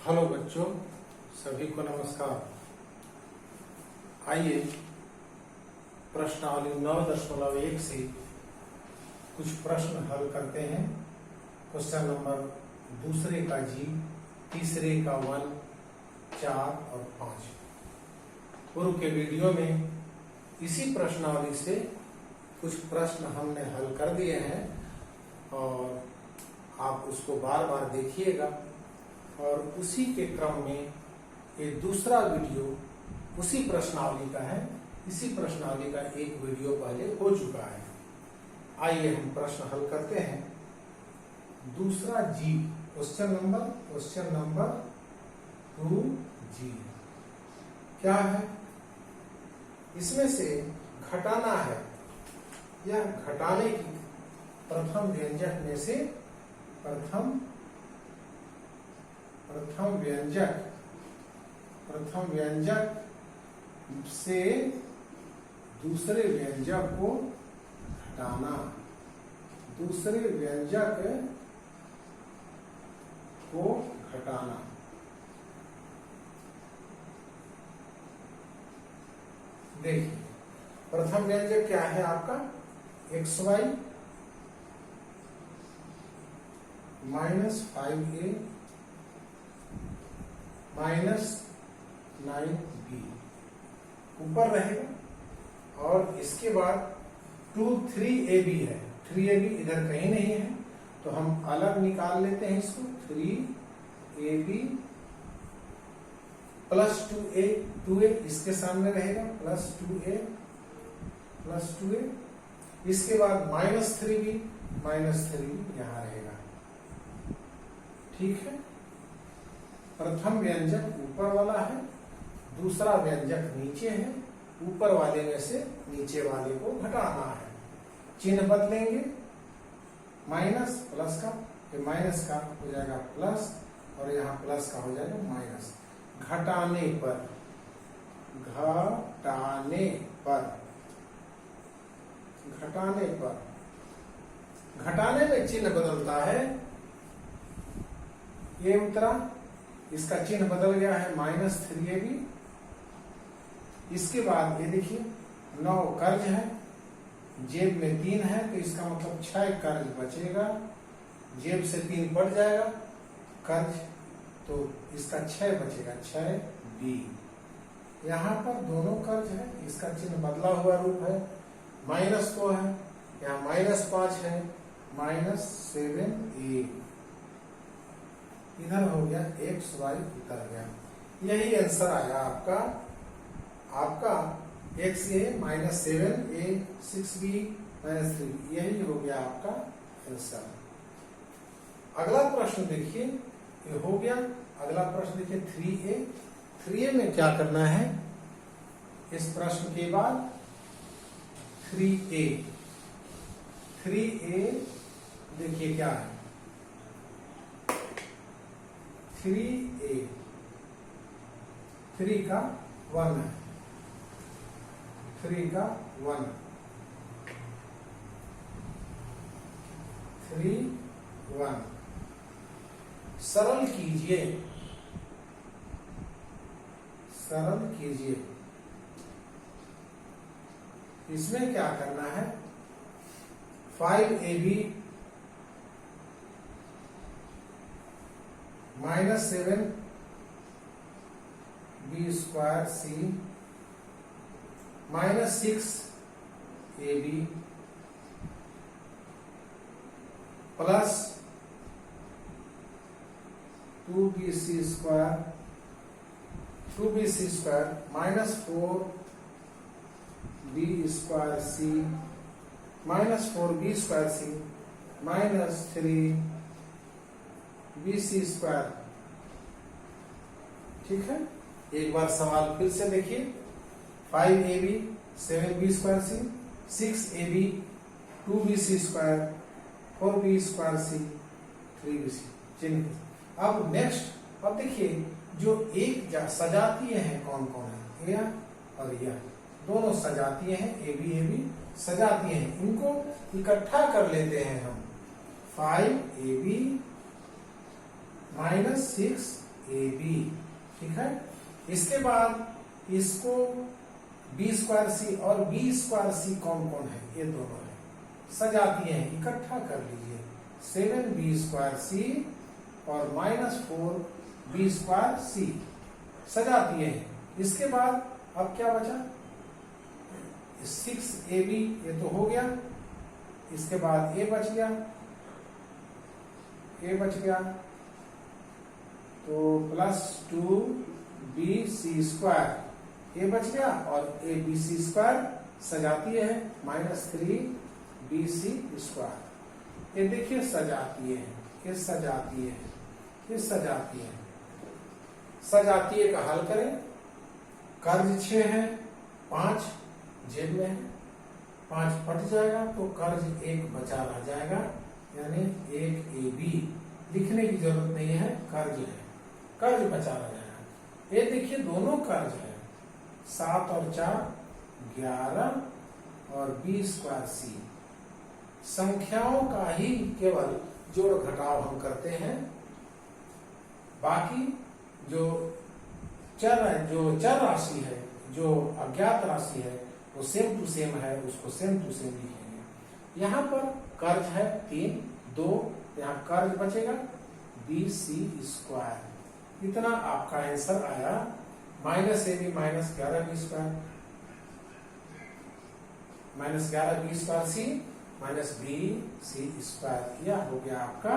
Hello बच्चों, सभी को नमस्कार। आइए प्रश्नावली 9.1 से कुछ प्रश्न हल करते हैं। क्वेश्चन नंबर दूसरे का जी, तीसरे का 1, 4 और 5। पूर्व के वीडियो में इसी प्रश्नावली से कुछ प्रश्न हमने हल कर दिए हैं और आप उसको बार बार देखिएगा। और उसी के क्रम में ये दूसरा वीडियो उसी प्रश्नावली का है। इसी प्रश्नावली का एक वीडियो पहले हो चुका है। आइए हम प्रश्न हल करते हैं। दूसरा जी, क्वेश्चन नंबर 2G क्या है? इसमें से घटाना है। यह घटाने की प्रथम व्यंजक में से प्रथम व्यंजक से दूसरे व्यंजक को घटाना। दूसरे व्यंजक को घटाना। देखिए, प्रथम व्यंजक क्या है आपका? xy -5a -9b ऊपर रहेगा। और इसके बाद 3ab है। 3ab इधर कहीं नहीं है तो हम अलग निकाल लेते हैं इसको। 3ab प्लस 2a इसके सामने रहेगा, प्लस 2a इसके बाद -3b यहां रहेगा। ठीक है, प्रथम व्यंजक ऊपर वाला है, दूसरा व्यंजक नीचे है। ऊपर वाले में से नीचे वाले को घटाना है। चिन्ह बदलेंगे, माइनस प्लस का, फिर माइनस का हो जाएगा प्लस और यहाँ प्लस का हो जाएगा माइनस। घटाने पर घटाने में चिन्ह बदलता है। ये उतरा, इसका चिन्ह बदल गया है -3ab। इसके बाद ये देखिए 9 कर्ज है, जेब में 3 है तो इसका मतलब 6 कर्ज बचेगा। जेब से 3 बढ़ जाएगा कर्ज, तो इसका 6 बचेगा, 6b। यहाँ पर दोनों कर्ज है, इसका चिन्ह बदला हुआ रूप है। माइनस को है, यहाँ -5 है, -7a। इधर हो गया xy उतर गया। यही आंसर आया आपका xa -7a 6b -3। यही हो गया आपका आंसर। अगला प्रश्न देखिए, ये हो गया। अगला प्रश्न देखिए 3a में क्या करना है? इस प्रश्न के बाद 3a देखिए क्या है? 3a 3 का 1 है, 3 का 1 3 1। सरल कीजिए। इसमें क्या करना है? 5ab -7b² c -6ab plus 2bc² -4b²c -4b²c -3bc²। ठीक है, एक बार सवाल फिर से देखिए। 5ab 7b²c 6ab 2bc² 4b²c 3bc। चिन्ह। अब नेक्स्ट, अब देखिए जो एक सजातीय हैं कौन कौन है? यह और यह दोनों सजातीय हैं। ab सजातीय हैं, इनको इकट्ठा कर लेते हैं हम। 5ab -6 AB, ठीक है। इसके बाद इसको B²C और B²C कौन कौन है, ये दोनों है, सजाती हैं, इकट्ठा कर लीजिए 7B²C और -4B²C सजाती है। इसके बाद अब क्या बचा, 6AB, ये तो हो गया। इसके बाद A बच गया, तो +2BC² ये बच गया और ABC² सजाती है -3BC²। ये देखिए सजाती है, ये सजाती है, ये सजाती है। सजाती है का हल करें, कर्ज 6 है, 5 जेब में है, 5 फट जाएगा तो कर्ज 1 बचा रह जाएगा, यानी 1AB लिखने की जरूरत नहीं है, कर्ज है, कर्ज बचा रह जाएगा। ये देखिए दोनों कर्ज है, 7 और 4 11 और B²C संख्याओं का ही केवल जोड़ घटाव हम करते हैं, बाकी जो चर राशि है, जो अज्ञात राशि है, वो सेम टू सेम है, उसको सेम टू सेम लिखेंगे। यहाँ पर कर्ज है 3, 2, यहाँ कर्ज बचेगा BC²। इतना आपका आंसर आया, -AB -11B² -11B²C -BC²। यह हो गया आपका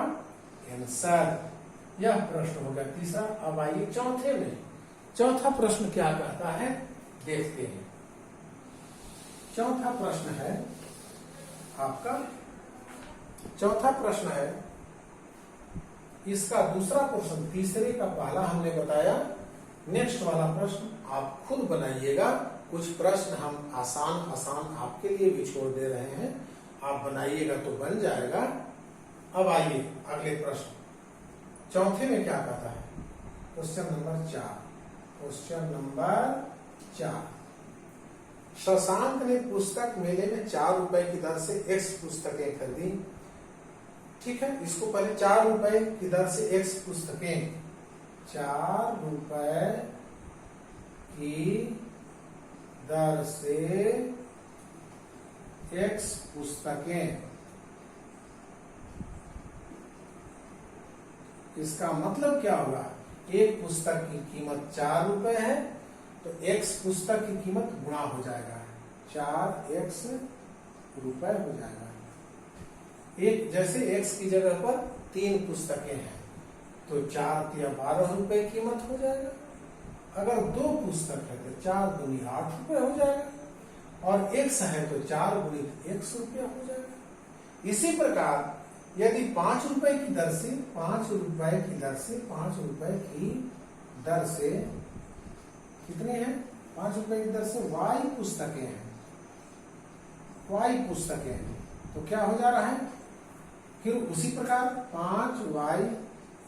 आंसर। यह प्रश्न हो गया तीसरा। अब आइए चौथे में। चौथा प्रश्न क्या कहता है देखते हैं। चौथा प्रश्न है आपका, चौथा प्रश्न है, इसका दूसरा प्रश्न, तीसरे का पहला हमने बताया, नेक्स्ट वाला प्रश्न आप खुद बनाइएगा। कुछ प्रश्न हम आसान आपके लिए भी छोड़ दे रहे हैं, आप बनाइएगा तो बन जाएगा। अब आइए अगले प्रश्न, चौथे में क्या कहता है, question number 4। Question number 4, Shashank ने पुस्तक मेले में 4 रुपए की दर से X पुस्तकें खरीदी। ठीक है, इसको पहले 4 रुपए की दर से X पुस्तकें, 4 रुपए की दर से X पुस्तकें, इसका मतलब क्या होगा, एक पुस्तक की कीमत 4 रुपए है तो X पुस्तक की कीमत गुणा हो जाएगा, 4X रुपए हो जाएगा। एक जैसे X की जगह पर 3 पुस्तकें हैं तो 4 या 12 रुपए कीमत हो जाएगा। अगर 2 पुस्तक है तो 4 दूनी 8 रुपए हो जाएगा, और X है तो 4 गुणित X रुपया हो जाएगा। इसी प्रकार यदि 5 रुपए की दर से 5 रुपए की दर से 5 रुपए की दर से कितने हैं, 5 रुपए की दर से Y पुस्तकें हैं, Y पुस्तकें हैं, तो क्या हो जा रहा है, फिर उसी प्रकार 5Y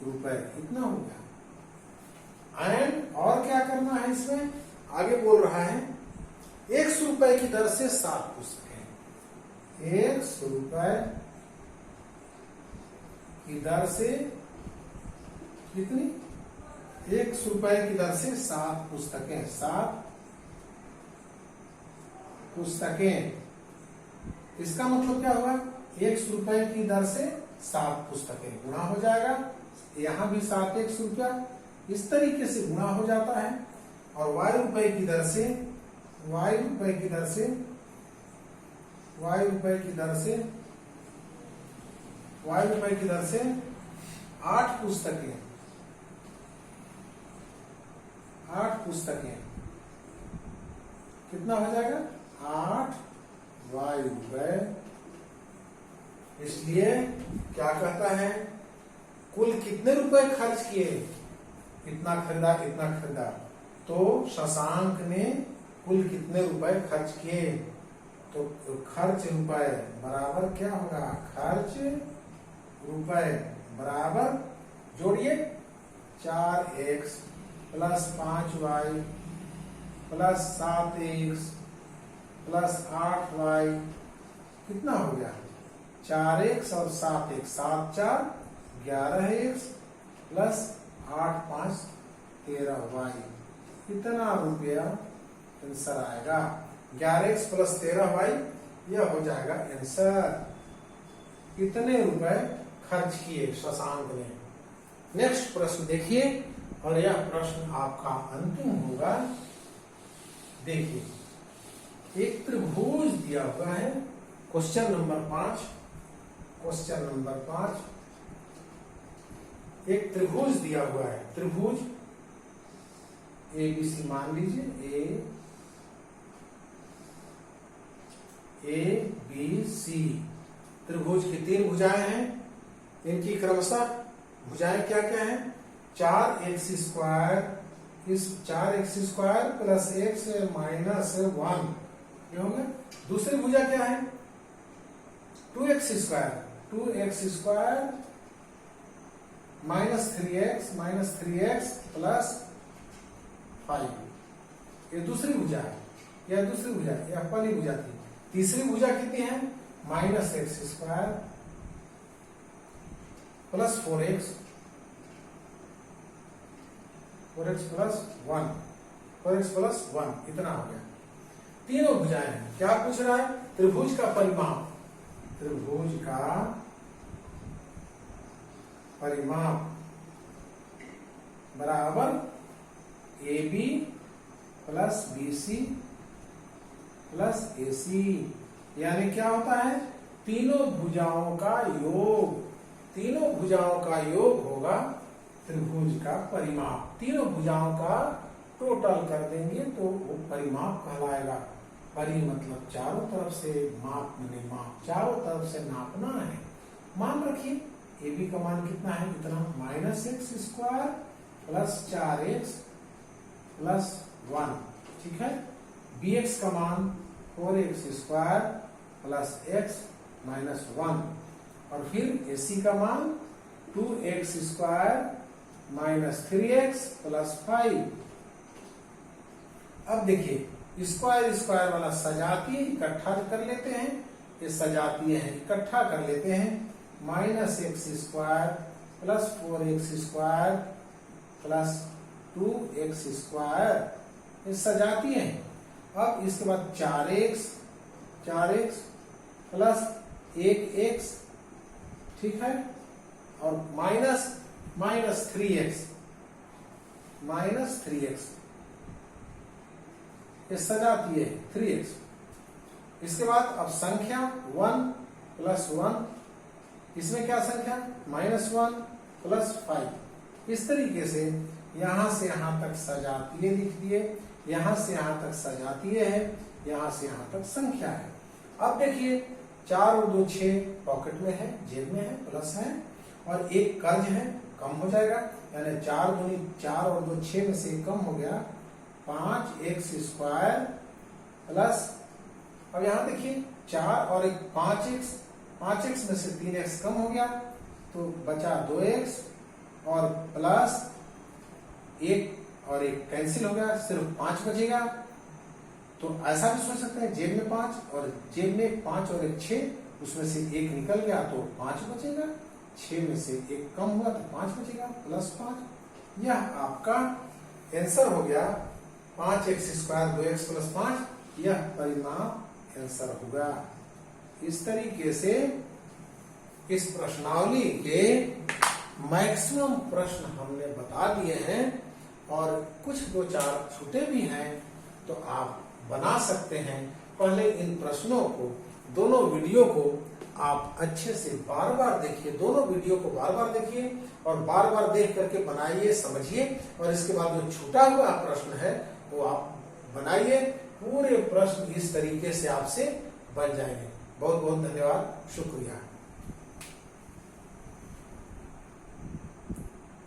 रुपए इतना हो गया। एंड और क्या करना है इसमें, आगे बोल रहा है X रुपए की दर से 7 पुस्तकें, X रुपए की दर से कितनी, X रुपए की दर से 7 पुस्तकें, 7 पुस्तकें। इसका मतलब क्या होगा, X रुपए की दर से 7 पुस्तकें गुणा हो जाएगा, यहां भी 7X रुपया, इस तरीके से गुणा हो जाता है। और Y रुपए की दर से, Y रुपए की दर से, Y रुपए की दर से, Y रुपए की दर से 8 पुस्तकें, 8 पुस्तकें, कितना हो जाएगा, 8Y रुपए। इसलिए क्या कहता है, कुल कितने रुपए खर्च किए, इतना खरीदा इतना खरीदा, तो शशांक ने कुल कितने रुपए खर्च किए, तो खर्च रुपए बराबर क्या होगा, खर्च रुपए बराबर, जोड़िए 4X plus 5Y plus 7X plus 8Y, कितना हो गया, 4X और 7X, 7 4 11X प्लस 8 5 13y, इतना रुपया आंसर आएगा। 11x प्लस 13y, यह हो जाएगा आंसर। इतने रुपए खर्च किए शशांक ने। नेक्स्ट प्रश्न देखिए, और यह प्रश्न आपका अंतिम होगा। देखिए, एक त्रिभुज दिया हुआ है, क्वेश्चन नंबर 5। क्वेश्चन नंबर 5, एक त्रिभुज दिया हुआ है। त्रिभुज ABC मान लीजिए, ABC त्रिभुज की 3 भुजाएं हैं। इनकी क्रमशः भुजाएं क्या क्या है? 4x स्क्वायर, इस 4x square plus x minus 1, ये हो गया। दूसरी भुजा क्या है? 2x square minus 3x plus 5, ये दूसरी भुजा है। यह दूसरी भुजा, यह पहली भुजा थी। तीसरी भुजा कितनी है? Minus x square plus 4x plus 1, इतना हो गया। तीनों भुजाएं हैं। क्या पूछ रहा है? त्रिभुज का परिमाप। त्रिभुज का परिमाप बराबर AB plus BC plus AC, यानी क्या होता है? तीनों भुजाओं का योग। तीनों भुजाओं का योग होगा त्रिभुज का परिमाप। तीनों भुजाओं का टोटल कर देंगे तो वो परिमाप कहलाएगा। परि मतलब चारों तरफ से, माप माने माप, चारों तरफ से नापना है। मान रखिए AB का मान कितना है? इतना, minus x square plus 4x plus 1, ठीक है। BX का मान 4x square plus x minus 1, और फिर AC का मान 2x square minus 3x plus 5। अब देखिए, स्क्वायर स्क्वायर वाला सजातीय इकट्ठा कर लेते हैं। ये सजातीय है, इकट्ठा कर लेते हैं। Minus x square plus 4x square plus 2x square, ये सजातीय है। अब इसके बाद 4x प्लस 1x, ठीक है, और माइनस 3x, ये सजातीय है 3x। इसके बाद अब संख्या 1 प्लस 1, इसमें क्या संख्या? -1 प्लस 5। इस तरीके से यहां से यहां तक सजातीय लिख दिए, यहां से यहां तक सजातीय है, यहां से यहां तक संख्या है। अब देखिए, 4 और 2 6 पॉकेट में है, जेब में है, प्लस है, और एक कर्ज है, कम हो जाएगा, यानी 4 दूनी 4 और 2 6 में से कम हो गया 5x स्क्वायर प्लस, अब यहां देखिए 4 और 1 5x में से 3x कम हो गया तो बचा 2x, और प्लस 1 और 1 कैंसिल हो गया, सिर्फ 5 बचेगा। तो ऐसा भी सोच सकते हैं, जेब में 5 और जेब में 5 और 1 6, उसमें से 1 निकल गया तो 5 बचेगा, 6 में से 1 कम हुआ तो 5 बचेगा, प्लस 5। यह आपका आंसर हो गया 5x स्क्वायर 2x प्लस 5, यह परिमाप आंसर होगा। इस तरीके से इस प्रश्नावली के मैक्सिमम प्रश्न हमने बता दिए हैं, और कुछ 2-4 छूटे भी हैं तो आप बना सकते हैं। पहले इन प्रश्नों को, दोनों वीडियो को आप अच्छे से बार बार देखिए, दोनों वीडियो को बार बार देखिए और बार बार देख करके बनाइए, समझिए, और इसके बाद जो छूटा हुआ प्रश्न है वो आप बनाइए। पूरे प्रश्न इस तरीके से आपसे बन जाएंगे। बहुत बहुत धन्यवाद, शुक्रिया।